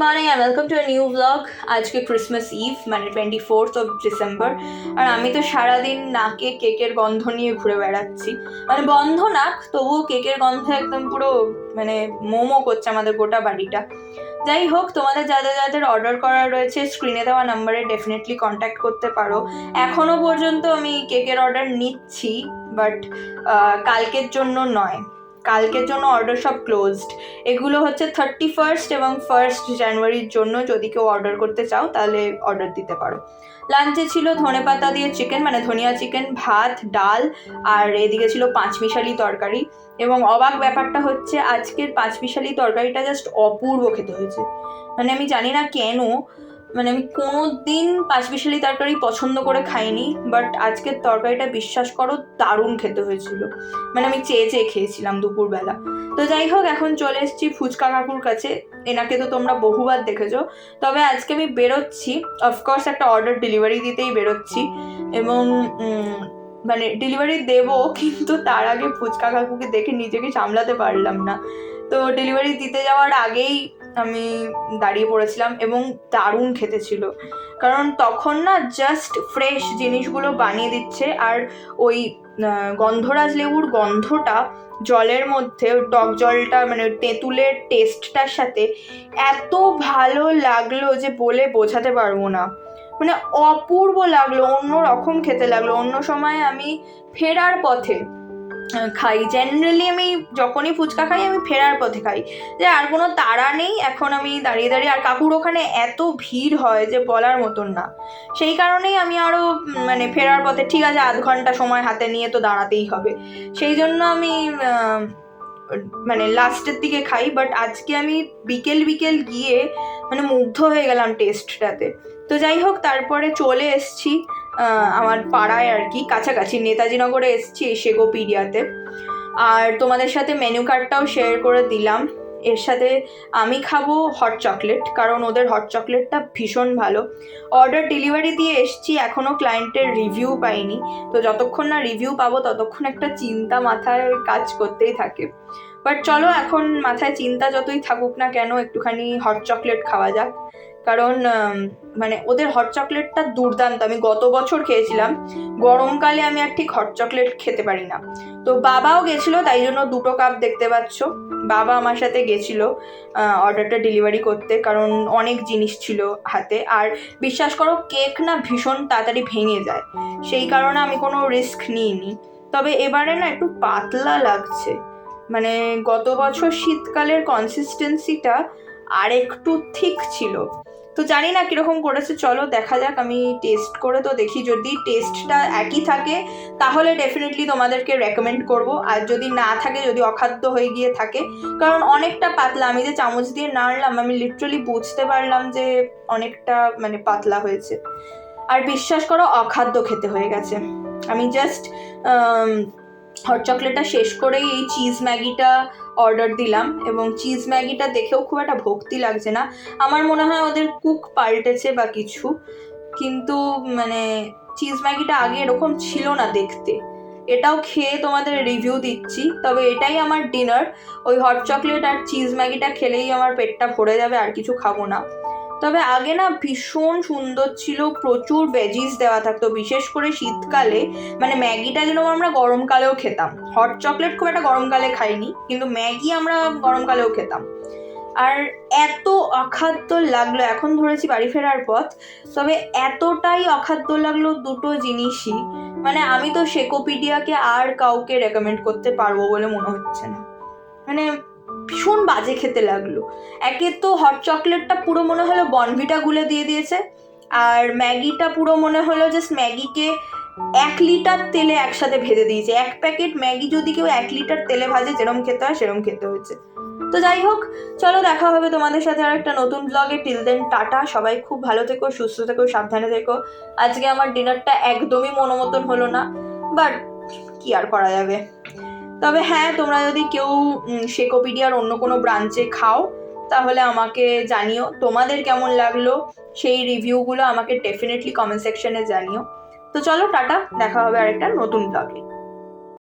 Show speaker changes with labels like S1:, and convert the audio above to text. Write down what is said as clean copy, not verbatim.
S1: Morning and welcome to a new blog. আজকে Christmas eve, মানে 24th of December। আর আমি তো সারাদিন নাকে কেকের গন্ধ নিয়ে ঘুরে বেড়াচ্ছি, মানে বন্ধ নাক, তবুও কেকের গন্ধ একদম পুরো মানে মোমো করছে আমাদের গোটা বাড়িটা। যাই হোক, তোমাদের যাদের যাদের অর্ডার করা রয়েছে স্ক্রিনে দেওয়া নাম্বারে ডেফিনেটলি কন্ট্যাক্ট করতে পারো। এখনো পর্যন্ত আমি কেকের অর্ডার নিচ্ছি, বাট কালকের জন্য নয়, কালকের জন্য অর্ডার সব ক্লোজড। এগুলো হচ্ছে 31st এবং 1st জানুয়ারির জন্য। যদি কেউ অর্ডার করতে চাও তাহলে অর্ডার দিতে পারো। লাঞ্চে ছিল ধনেপাতা দিয়ে চিকেন, মানে ধনিয়া চিকেন, ভাত, ডাল, আর এদিকে ছিল পাঁচমিশালি তরকারি। এবং অবাক ব্যাপারটা হচ্ছে আজকের পাঁচমিশালি তরকারিটা জাস্ট অপূর্ব খেতে হয়েছে। মানে আমি জানি না কেন, মানে আমি কোনো দিন পাঁচমিশালি তরকারি পছন্দ করে খাইনি, বাট আজকের তরকারিটা বিশ্বাস করো দারুণ খেতে হয়েছিল। মানে আমি চেয়ে চেয়ে খেয়েছিলাম দুপুরবেলা। তো যাই হোক, এখন চলে এসেছি ফুচকা কাকুর কাছে। এনাকে তো তোমরা বহুবার দেখেছো, তবে আজকে আমি বেরোচ্ছি, অফকোর্স একটা অর্ডার ডেলিভারি দিতেই বেরোচ্ছি। এবং মানে ডেলিভারি দেবো, কিন্তু তার আগে ফুচকা কাকুকে দেখে নিজেকে সামলাতে পারলাম না। তো ডেলিভারি দিতে যাওয়ার আগেই আমি দাঁড়িয়ে পড়েছিলাম এবং দারুণ খেতে ছিল, কারণ তখন না জাস্ট ফ্রেশ জিনিসগুলো বানিয়ে দিচ্ছে। আর ওই গন্ধরাজ লেবুর গন্ধটা জলের মধ্যে, টক জলটা মানে তেঁতুলের টেস্টটার সাথে এত ভালো লাগলো যে বলে বোঝাতে পারবো না। মানে অপূর্ব লাগলো, অন্য রকম খেতে লাগলো। অন্য সময় আমি ফেরার পথে খাই, জেনারেলি আমি যখনই ফুচকা খাই আমি ফেরার পথে খাই, যে আর কোনো তাড়া নেই, এখন আমি দাঁড়িয়ে দাঁড়িয়ে, আর কাকুর ওখানে এত ভিড় হয় যে বলার মতন না। সেই কারণেই আমি আরও মানে ফেরার পথে ঠিক আছে আধ ঘন্টা সময় হাতে নিয়ে তো দাঁড়াতেই হবে, সেই জন্য আমি মানে লাস্টের দিকে খাই। বাট আজকে আমি বিকেল বিকেল গিয়ে মানে মুগ্ধ হয়ে গেলাম টেস্টটাতে। তো যাই হোক, তারপরে চলে এসছি আমার পাড়ায় আর কি, কাছাকাছি নেতাজিনগরে এসছি সেগোপিডিয়াতে। আর তোমাদের সাথে মেনু কার্ডটাও শেয়ার করে দিলাম। এর সাথে আমি খাবো হট চকলেট, কারণ ওদের হট চকলেটটা ভীষণ ভালো। অর্ডার ডেলিভারি দিয়ে এসছি, এখনও ক্লায়েন্টের রিভিউ পাইনি। তো যতক্ষণ না রিভিউ পাবো ততক্ষণ একটা চিন্তা মাথায় কাজ করতেই থাকে। বাট চলো, এখন মাথায় চিন্তা যতই থাকুক না কেন, একটুখানি হট চকলেট খাওয়া যাক। কারণ মানে ওদের হট চকলেটটা দুর্দান্ত। আমি গত বছর খেয়েছিলাম, গরমকালে আমি আর ঠিক হট চকলেট খেতে পারি না। তো বাবাও গেছিলো, তাই জন্য 2টো কাপ দেখতে পাচ্ছ। বাবা আমার সাথে গেছিলো অর্ডারটা ডেলিভারি করতে, কারণ অনেক জিনিস ছিল হাতে। আর বিশ্বাস করো কেক না ভীষণ তাড়াতাড়ি ভেঙে যায়, সেই কারণে আমি কোনো রিস্ক নিইনি। তবে এবারে না একটু পাতলা লাগছে, মানে গত বছর শীতকালের কনসিস্টেন্সিটা আর একটু ঠিক ছিল। তো জানি না কীরকম করেছে, চলো দেখা যাক। আমি টেস্ট করে তো দেখি, যদি টেস্টটা একই থাকে তাহলে ডেফিনেটলি তোমাদেরকে রেকমেন্ড করব। আর যদি না থাকে, যদি অখাদ্য হয়ে গিয়ে থাকে, কারণ অনেকটা পাতলা, আমি যে চামচ দিয়ে নাড়লাম আমি লিটারালি বুঝতে পারলাম যে অনেকটা মানে পাতলা হয়েছে। আর বিশ্বাস করো অখাদ্য খেতে হয়ে গেছে। আমি জাস্ট হট চকলেটটা শেষ করেই এই চিজ ম্যাগিটা অর্ডার দিলাম, এবং চিজ ম্যাগিটা দেখেও খুব একটা ভক্তি লাগছে না। আমার মনে হয় ওদের কুক পাল্টেছে বা কিছু, কিন্তু মানে চিজ ম্যাগিটা আগে এরকম ছিল না দেখতে। এটাও খেয়ে তোমাদের রিভিউ দিচ্ছি। তবে এটাই আমার ডিনার, ওই হট চকলেট আর চিজ ম্যাগিটা খেলেই আমার পেটটা ভরে যাবে, আর কিছু খাবো না। তবে আগে না ভীষণ সুন্দর ছিল, প্রচুর ভেজিস দেওয়া থাকতো, বিশেষ করে শীতকালে। মানে ম্যাগিটা যেন আমরা গরমকালেও খেতাম, হট চকলেট খুব একটা গরমকালে খাইনি, কিন্তু ম্যাগি আমরা গরমকালেও খেতাম। আর এত অখাদ্য লাগলো, এখন ধরেছি বাড়ি ফেরার পথ, তবে এতটাই অখাদ্য লাগলো দুটো জিনিসই, মানে আমি তো সেকোপিডিয়াকে আর কাউকে রেকমেন্ড করতে পারবো বলে মনে হচ্ছে না। মানে ভীষণ বাজে খেতে লাগলো। একে তো হট চকলেটটা পুরো মনে হলো বনভিটা গুলে দিয়ে দিয়েছে, আর ম্যাগিটা পুরো মনে হলো জাস্ট ম্যাগিকে 1 লিটার তেলে একসাথে ভেজে দিয়েছে। 1 প্যাকেট ম্যাগি যদি কেউ 1 লিটার তেলে ভাজে যেরকম খেতে হয় সেরকম খেতে হয়েছে। তো যাই হোক, চলো দেখা হবে তোমাদের সাথে আর একটা নতুন ব্লগে। টিল দেন টাটা, সবাই খুব ভালো থেকো, সুস্থ থেকো, সাবধানে থেকো। আজকে আমার ডিনারটা একদমই মনোমতন হলো না, বাট কি আর করা যাবে। তবে হ্যাঁ, তোমরা যদি কেউ সেকোপিডিয়ার অন্য কোনো ব্রাঞ্চে খাও তাহলে আমাকে জানিও তোমাদের কেমন লাগলো, সেই রিভিউগুলো আমাকে ডেফিনেটলি কমেন্ট সেকশনে জানিও। তো চলো টাটা, দেখা হবে আরেকটা নতুন ব্লগে।